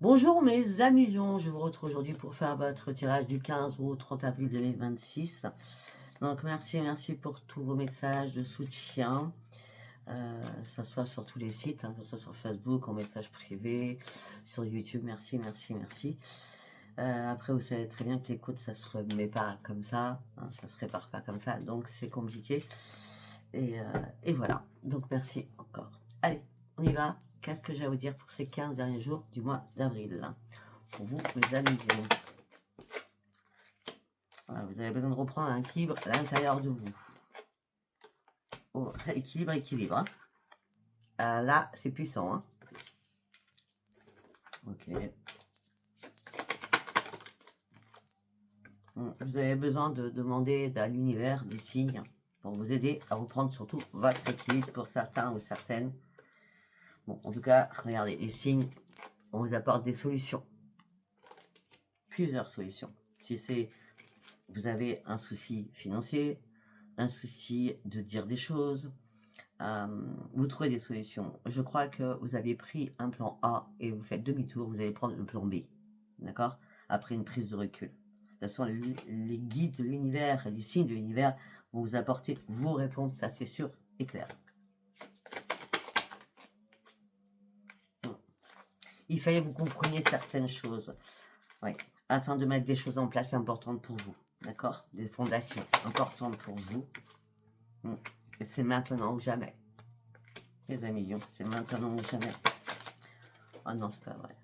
Bonjour mes amis lions, je vous retrouve aujourd'hui pour faire votre tirage du 15 au 30 avril 2026. Donc merci pour tous vos messages de soutien, que ce soit sur tous les sites, que ce soit sur Facebook, en message privé, sur YouTube, merci. Après, vous savez très bien que l'écoute, ça se remet pas comme ça, ça se répare pas comme ça, donc c'est compliqué. Et voilà, donc merci encore. Allez, on y va. Qu'est-ce que j'ai à vous dire pour ces 15 derniers jours du mois d'avril? Pour vous, mes amis. Voilà, vous avez besoin de reprendre un équilibre à l'intérieur de vous. Oh, équilibre. Hein. Là, c'est puissant. Hein. Ok. Vous avez besoin de demander à l'univers des signes pour vous aider à reprendre surtout votre équilibre pour certains ou certaines. Bon, en tout cas, regardez, les signes, on vous apporte des solutions. Plusieurs solutions. Si c'est vous avez un souci financier, un souci de dire des choses, vous trouvez des solutions. Je crois que vous avez pris un plan A et vous faites demi-tour, vous allez prendre le plan B. D'accord? Après une prise de recul. De toute façon, les guides de l'univers, les signes de l'univers vont vous apporter vos réponses, ça c'est sûr et clair. Il fallait que vous compreniez certaines choses. Oui, afin de mettre des choses en place importantes pour vous. D'accord? Des fondations importantes pour vous. Et c'est maintenant ou jamais. Les amis lions, c'est maintenant ou jamais. Ah non, c'est pas vrai.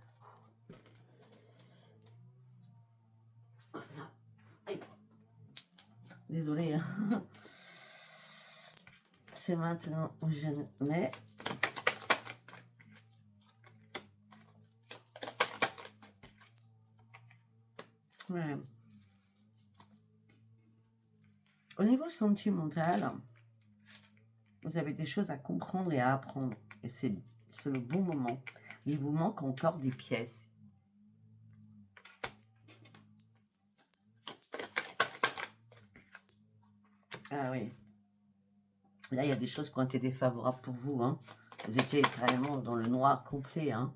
Désolée. Hein. C'est maintenant ou jamais. Ouais. Au niveau sentimental, vous avez des choses à comprendre et à apprendre. Et c'est le bon moment. Il vous manque encore des pièces. Ah oui. Là, il y a des choses qui ont été défavorables pour vous. Hein. Vous étiez carrément dans le noir complet. Hein.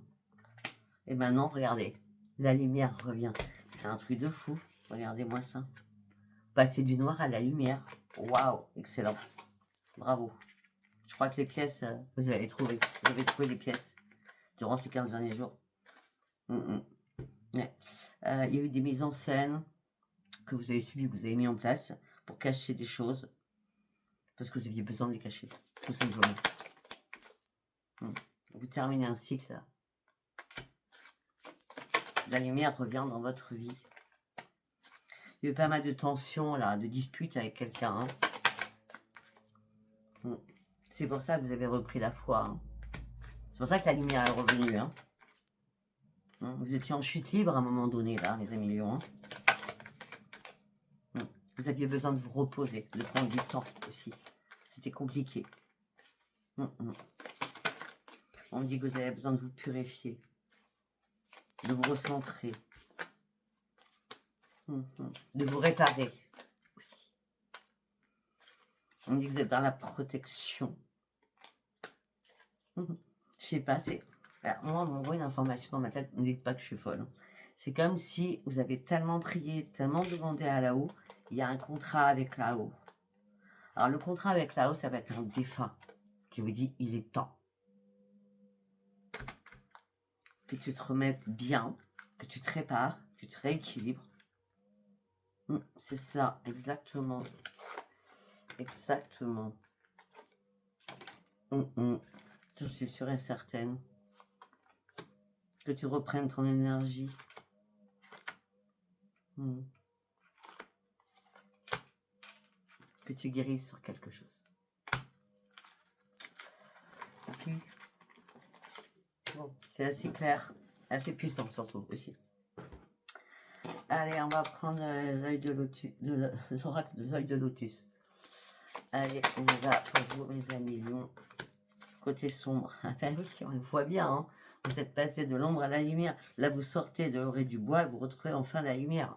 Et maintenant, regardez. La lumière revient. C'est un truc de fou. Regardez-moi ça. Passer du noir à la lumière. Waouh, excellent. Bravo. Je crois que les pièces, vous avez trouvé. Vous avez trouvé les pièces durant ces 15 derniers jours. Ouais. Il y a eu des mises en scène que vous avez subies, que vous avez mis en place pour cacher des choses. Parce que vous aviez besoin de les cacher, tout simplement. Vous terminez un cycle, là. La lumière revient dans votre vie. Il y a eu pas mal de tensions, là, de disputes avec quelqu'un. Hein. C'est pour ça que vous avez repris la foi. Hein. C'est pour ça que la lumière est revenue. Hein. Vous étiez en chute libre à un moment donné, là, les amis lions. Vous aviez besoin de vous reposer, de prendre du temps aussi. C'était compliqué. On me dit que vous avez besoin de vous purifier, de vous recentrer, de vous réparer aussi. On me dit que vous êtes dans la protection. Je sais pas, c'est... Alors, moi, on m'envoie une information dans ma tête, ne me dites pas que je suis folle. Hein. C'est comme si vous avez tellement prié, tellement demandé à là-haut, il y a un contrat avec là-haut. Alors, le contrat avec là-haut, ça va être un défunt qui vous dit, il est temps. Que tu te remettes bien, que tu te répares, que tu te rééquilibres. C'est ça, exactement. Exactement. Je suis sûre et certaine que tu reprennes ton énergie. Que tu guérisses sur quelque chose. Ok. Bon, c'est assez clair, assez puissant surtout aussi. Allez, on va prendre l'œil de lotus, l'oracle de l'œil de lotus. Allez, on va pour vous, mes amis lions. Côté sombre. Enfin oui, on le voit bien. Hein. Vous êtes passé de l'ombre à la lumière. Là, vous sortez de l'orée du bois et vous retrouvez enfin la lumière.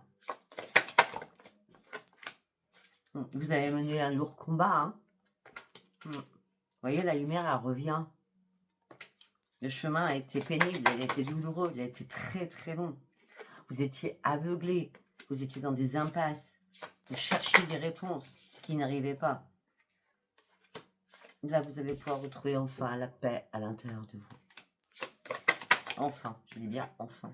Vous avez mené un lourd combat. Hein. Vous voyez, la lumière, elle revient. Le chemin a été pénible, il a été douloureux, il a été très très long. Vous étiez aveuglé, vous étiez dans des impasses, vous cherchiez des réponses qui n'arrivaient pas. Là, vous allez pouvoir retrouver enfin la paix à l'intérieur de vous. Enfin, je dis bien enfin.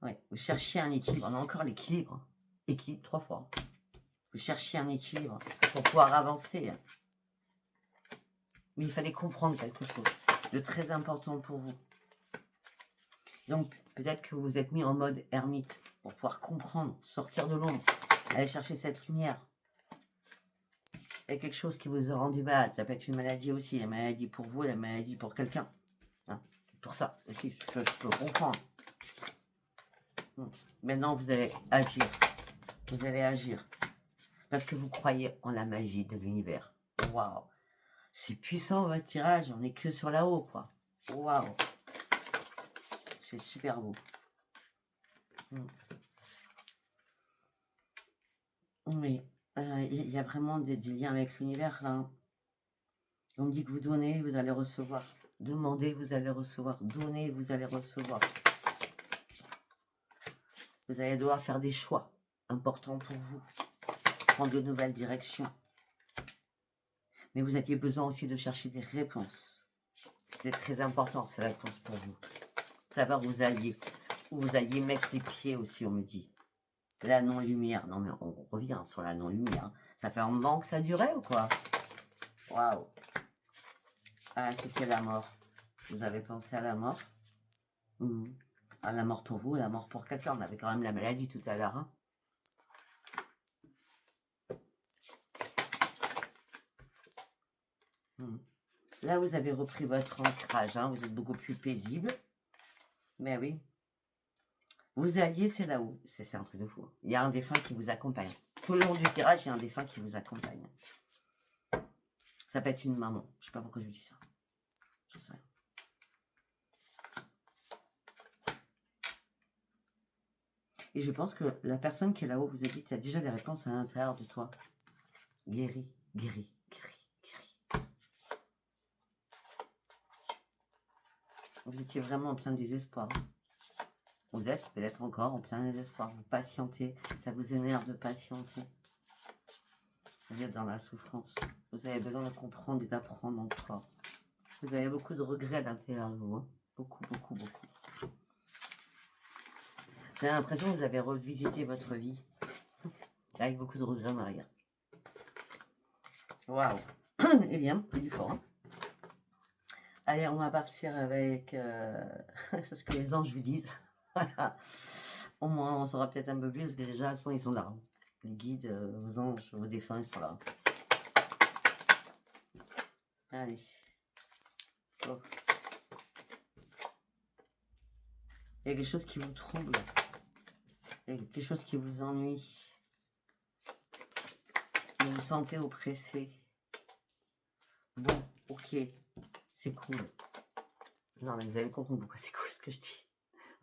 Ouais, vous cherchiez un équilibre, on a encore l'équilibre. Équilibre 3 fois. Vous cherchiez un équilibre pour pouvoir avancer. Mais il fallait comprendre quelque chose de très important pour vous. Donc, peut-être que vous vous êtes mis en mode ermite pour pouvoir comprendre, sortir de l'ombre, aller chercher cette lumière. Il y a quelque chose qui vous a rendu malade. Ça peut être une maladie aussi, la maladie pour vous, la maladie pour quelqu'un. Hein, pour ça aussi, je peux comprendre. Maintenant, vous allez agir. Vous allez agir. Parce que vous croyez en la magie de l'univers. Waouh! C'est puissant votre tirage, on n'est que sur la haut, quoi. Waouh! C'est super beau. Oui, il y a vraiment des liens avec l'univers, là. On me dit que vous donnez, vous allez recevoir. Demandez, vous allez recevoir. Donnez, vous allez recevoir. Vous allez devoir faire des choix importants pour vous. Prendre de nouvelles directions. Mais vous aviez besoin aussi de chercher des réponses. C'est très important, ces réponses pour vous. Savoir où vous alliez mettre les pieds aussi, on me dit. La non-lumière. Non, mais on revient sur la non-lumière. Ça fait un moment que ça durait ou quoi? Waouh! Ah, c'était la mort. Vous avez pensé à la mort? À la mort pour vous, à la mort pour quelqu'un. On avait quand même la maladie tout à l'heure. Hein. Là, vous avez repris votre ancrage. Hein. Vous êtes beaucoup plus paisible. Mais oui. Vous alliez, c'est là-haut. C'est un truc de fou. Il y a un défunt qui vous accompagne. Tout le long du tirage, il y a un défunt qui vous accompagne. Ça peut être une maman. Je ne sais pas pourquoi je vous dis ça. Je sais rien. Et je pense que la personne qui est là-haut vous a dit que tu as déjà les réponses à l'intérieur de toi. Guéri, guéri, guéri, guéri. Vous étiez vraiment en plein désespoir. Vous êtes peut-être encore en plein désespoir. Vous patientez. Ça vous énerve de patienter. Vous êtes dans la souffrance. Vous avez besoin de comprendre et d'apprendre encore. Vous avez beaucoup de regrets à l'intérieur de vous. Hein. Beaucoup, beaucoup, beaucoup. J'ai l'impression que vous avez revisité votre vie. Avec beaucoup de regrets en arrière. Waouh. Eh bien, c'est du fort. Hein. Allez, on va partir avec ce que les anges vous disent. Voilà. Au moins, on saura peut-être un peu plus, parce que déjà, ils sont là. Hein. Les guides, vos anges, vos défunts, ils sont là. Allez. Oh. Il y a quelque chose qui vous trouble. Il y a quelque chose qui vous ennuie. Vous vous sentez oppressé. Bon, ok. C'est cool. Non, mais vous avez compris pourquoi c'est cool ce que je dis.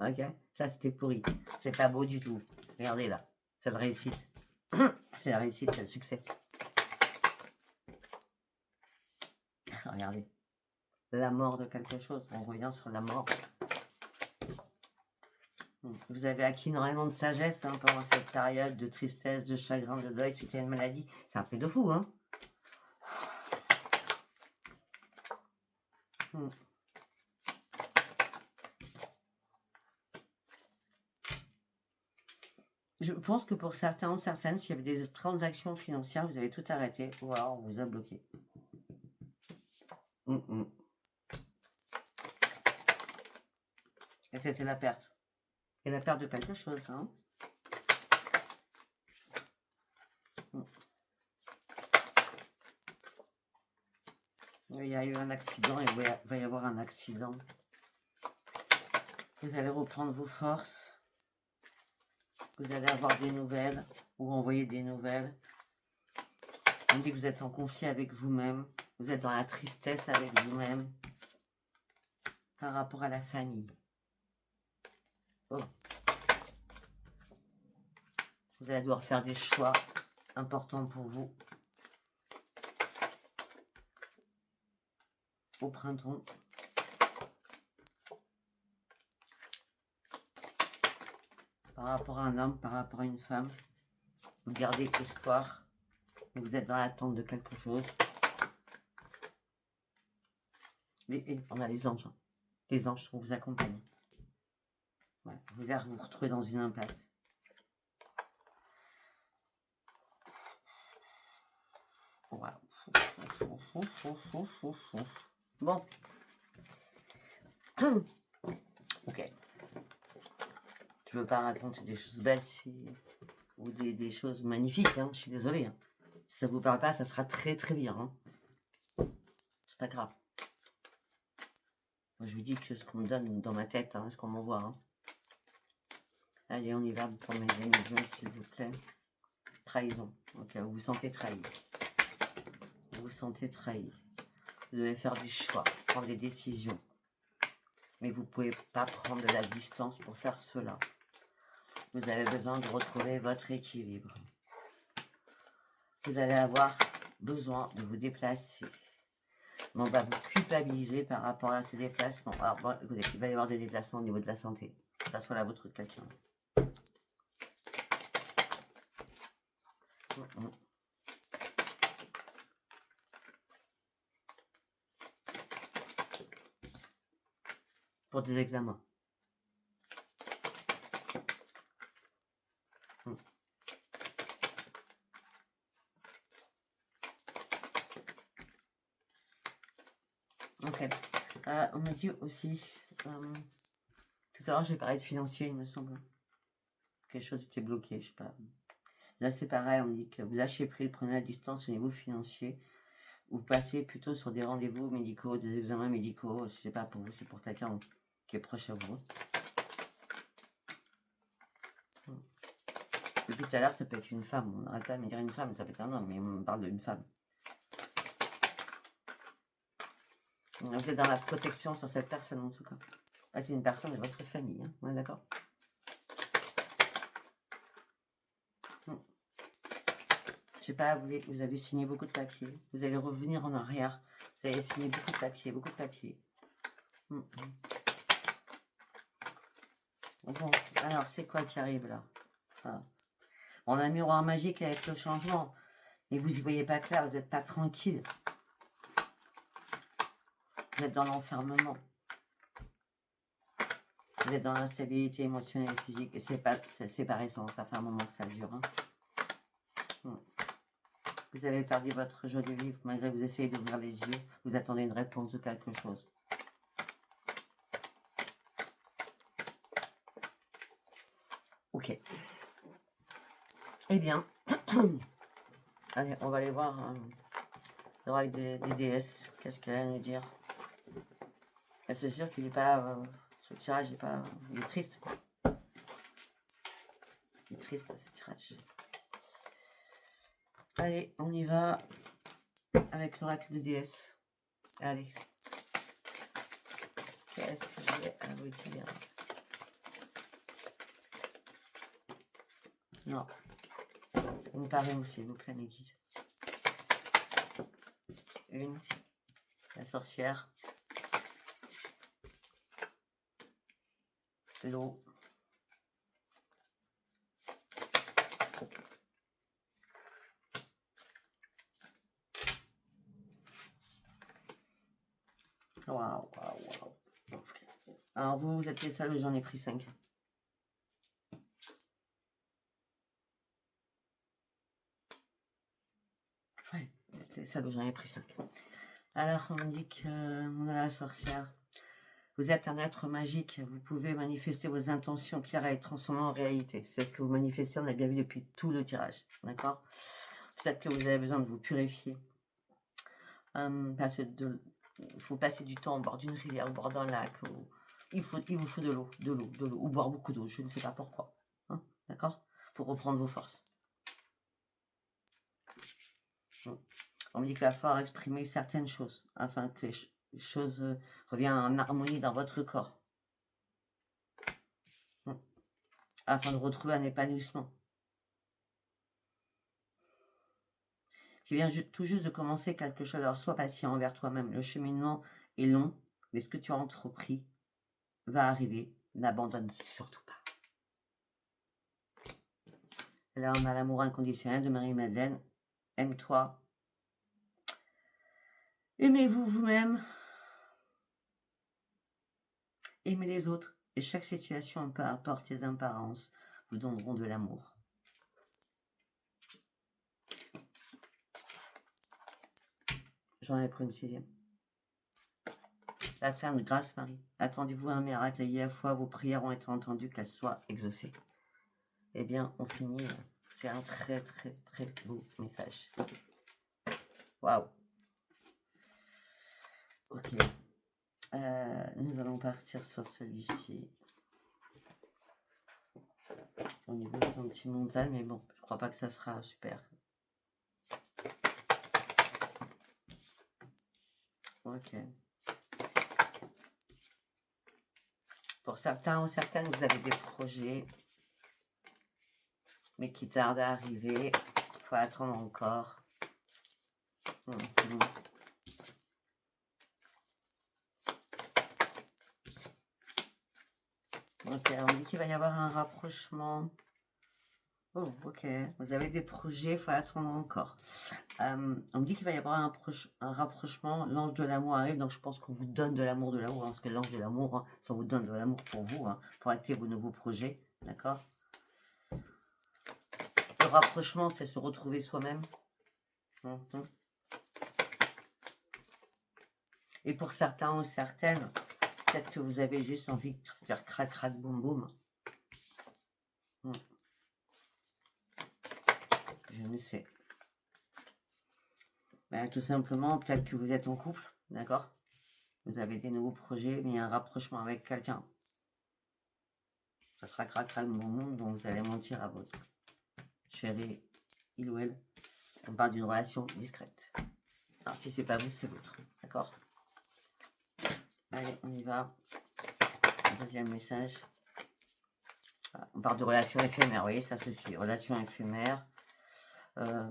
Ok? Ça, c'était pourri. C'est pas beau du tout. Regardez là. C'est la réussite. C'est la réussite, c'est le succès. Regardez. La mort de quelque chose. On revient sur la mort. Vous avez acquis énormément de sagesse hein, pendant cette période de tristesse, de chagrin, de deuil suite à une maladie. C'est un truc de fou, hein? Je pense que pour certains ou certaines, s'il y avait des transactions financières, vous avez tout arrêté ou alors on vous a bloqué. Et c'était la perte. Et la perte de quelque chose, hein. Il y a eu un accident et il va y avoir un accident. Vous allez reprendre vos forces. Vous allez avoir des nouvelles ou envoyer des nouvelles. On dit que vous êtes en conflit avec vous-même. Vous êtes dans la tristesse avec vous-même. Par rapport à la famille. Oh. Vous allez devoir faire des choix importants pour vous. Au printemps. par rapport à un homme, par rapport à une femme. Vous gardez espoir. Vous êtes dans l'attente de quelque chose. Et on a les anges. Hein. Les anges vont vous accompagner. Ouais, vous allez vous retrouver dans une impasse. Voilà. Bon. Ok. Je veux pas raconter des choses belles ou des choses magnifiques. Hein. Je suis désolée. Hein. Si ça vous parle pas, ça sera très très bien. Hein. C'est pas grave. Moi, je vous dis que ce qu'on me donne dans ma tête, hein, ce qu'on m'envoie. Hein. Allez, on y va pour mes émissions, s'il vous plaît. Trahison. Ok, vous vous sentez trahi. Vous vous sentez trahi. Vous devez faire des choix, prendre des décisions. Mais vous ne pouvez pas prendre de la distance pour faire cela. Vous avez besoin de retrouver votre équilibre. Vous allez avoir besoin de vous déplacer. Mais on va vous culpabiliser par rapport à ce déplacement. Alors, bon, écoutez, il va y avoir des déplacements au niveau de la santé. Que ça soit la vôtre ou de quelqu'un. Pour des examens. Ok. On me dit aussi, tout à l'heure j'ai parlé de financier, il me semble. Quelque chose était bloqué, je sais pas. Là c'est pareil, on me dit que vous lâchez prise, prenez la distance au niveau financier. Vous passez plutôt sur des rendez-vous médicaux, des examens médicaux. Si c'est pas pour vous, c'est pour quelqu'un qui est proche à vous. Depuis tout à l'heure, ça peut être une femme. On n'arrête pas de me dire une femme, ça peut être un homme, mais on me parle d'une femme. Vous êtes dans la protection sur cette personne en tout cas. Ah, c'est une personne de votre famille, hein. Ouais, d'accord. Je sais pas, vous avez signé beaucoup de papiers. Vous allez revenir en arrière. Vous avez signé beaucoup de papiers, beaucoup de papiers. Bon, alors c'est quoi qui arrive là? On a un miroir magique avec le changement. Mais vous y voyez pas clair, vous n'êtes pas tranquille. Vous êtes dans l'enfermement. Vous êtes dans l'instabilité émotionnelle et physique. Et c'est pas récent, ça fait un moment que ça dure. Hein. Vous avez perdu votre joie de vivre, malgré que vous essayez d'ouvrir les yeux. Vous attendez une réponse de quelque chose. Ok. Eh bien, allez, on va aller voir l'oracle des déesses. Qu'est-ce qu'elle a à nous dire? C'est sûr qu'il n'est pas... ce tirage n'est pas... Il est triste, quoi. Il est triste, ce tirage. Allez, on y va avec l'oracle des déesses. Allez. Qu'est-ce que j'ai à vous dire? Non. Vous me parlez, s'il vous plaît, mes guides. Une. La sorcière. L'eau. Waouh. Alors vous êtes les seuls, j'en ai pris 5. Ouais, c'est ça, j'en ai pris 5. Alors on me dit que on a la sorcière. Vous êtes un être magique, vous pouvez manifester vos intentions claires et les transformer en réalité. C'est ce que vous manifestez, on a bien vu depuis tout le tirage. D'accord? Peut-être que vous avez besoin de vous purifier. Il faut passer du temps au bord d'une rivière, au bord d'un lac. Il vous faut de l'eau. Ou boire beaucoup d'eau, je ne sais pas pourquoi. Hein, d'accord? Pour reprendre vos forces. On me dit qu'il va falloir exprimer certaines choses afin que les choses reviennent en harmonie dans votre corps. Afin de retrouver un épanouissement. Tu viens tout juste de commencer quelque chose, alors sois patient envers toi-même. Le cheminement est long, mais ce que tu as entrepris va arriver. N'abandonne surtout pas. Là, on a l'amour inconditionnel de Marie-Madeleine. Aime-toi. Aimez-vous vous-même. Aimez les autres. Et chaque situation, peu importe les apparences, vous donneront de l'amour. J'en ai pris une 6e. La ferme grâce, Marie. Attendez-vous à un miracle, ayez à foi, vos prières ont été entendues, qu'elles soient exaucées. Eh bien, on finit. C'est un très, très, très beau message. Waouh. Ok. Nous allons partir sur celui-ci. Au niveau sentimental, mais bon, je crois pas que ça sera super. Ok. Pour certains ou certaines, vous avez des projets, mais qui tardent à arriver. Il faut attendre encore. Ok, on dit qu'il va y avoir un rapprochement. Oh, ok. Vous avez des projets, il faut attendre encore. On me dit qu'il va y avoir un rapprochement. L'ange de l'amour arrive, donc je pense qu'on vous donne de l'amour, parce que l'ange de l'amour, hein, ça vous donne de l'amour pour vous, hein, pour acter vos nouveaux projets. D'accord? Le rapprochement, c'est se retrouver soi-même. Et pour certains ou certaines, peut-être que vous avez juste envie de faire crac, crac, boum, boum. Je ne sais. Ben, tout simplement, peut-être que vous êtes en couple, d'accord? Vous avez des nouveaux projets, mais il y a un rapprochement avec quelqu'un. Ça sera crac, crac, boum, boum, donc vous allez mentir à votre chéri, il ou elle. On parle d'une relation discrète. Alors, si c'est pas vous, c'est l'autre, d'accord? Allez, on y va. Deuxième message. Voilà, on parle de relations éphémères, vous voyez, ça se suit. Relations éphémères. Alors,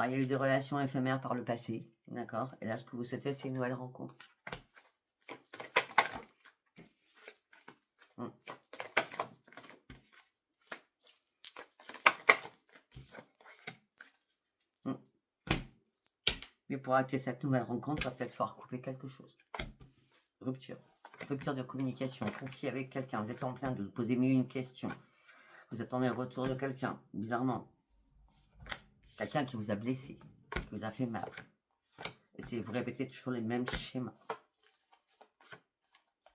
il y a eu des relations éphémères par le passé, d'accord? Et là, ce que vous souhaitez, c'est une nouvelle rencontre. Mais pour acter cette nouvelle rencontre, il va peut-être falloir couper quelque chose. Rupture. Rupture de communication, conflit avec quelqu'un. Vous êtes en train de vous poser mille une questions. Vous attendez le retour de quelqu'un, bizarrement. Quelqu'un qui vous a blessé, qui vous a fait mal. Et vous répétez toujours les mêmes schémas.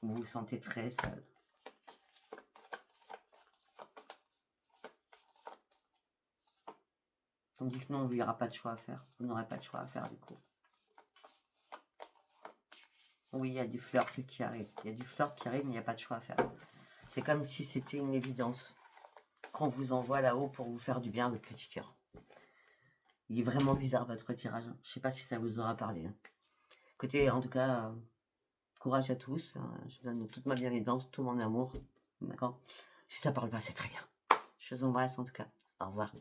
Vous vous sentez très seul. On dit que non, il n'y aura pas de choix à faire. Vous n'aurez pas de choix à faire du coup. Oui, il y a du flirt qui arrive. Il y a du flirt qui arrive, mais il n'y a pas de choix à faire. C'est comme si c'était une évidence qu'on vous envoie là-haut pour vous faire du bien, votre petit cœur. Il est vraiment bizarre votre tirage. Je ne sais pas si ça vous aura parlé. Écoutez, en tout cas, courage à tous. Je vous donne toute ma bienveillance, tout mon amour. D'accord? Si ça parle pas, c'est très bien. Je vous embrasse en tout cas. Au revoir.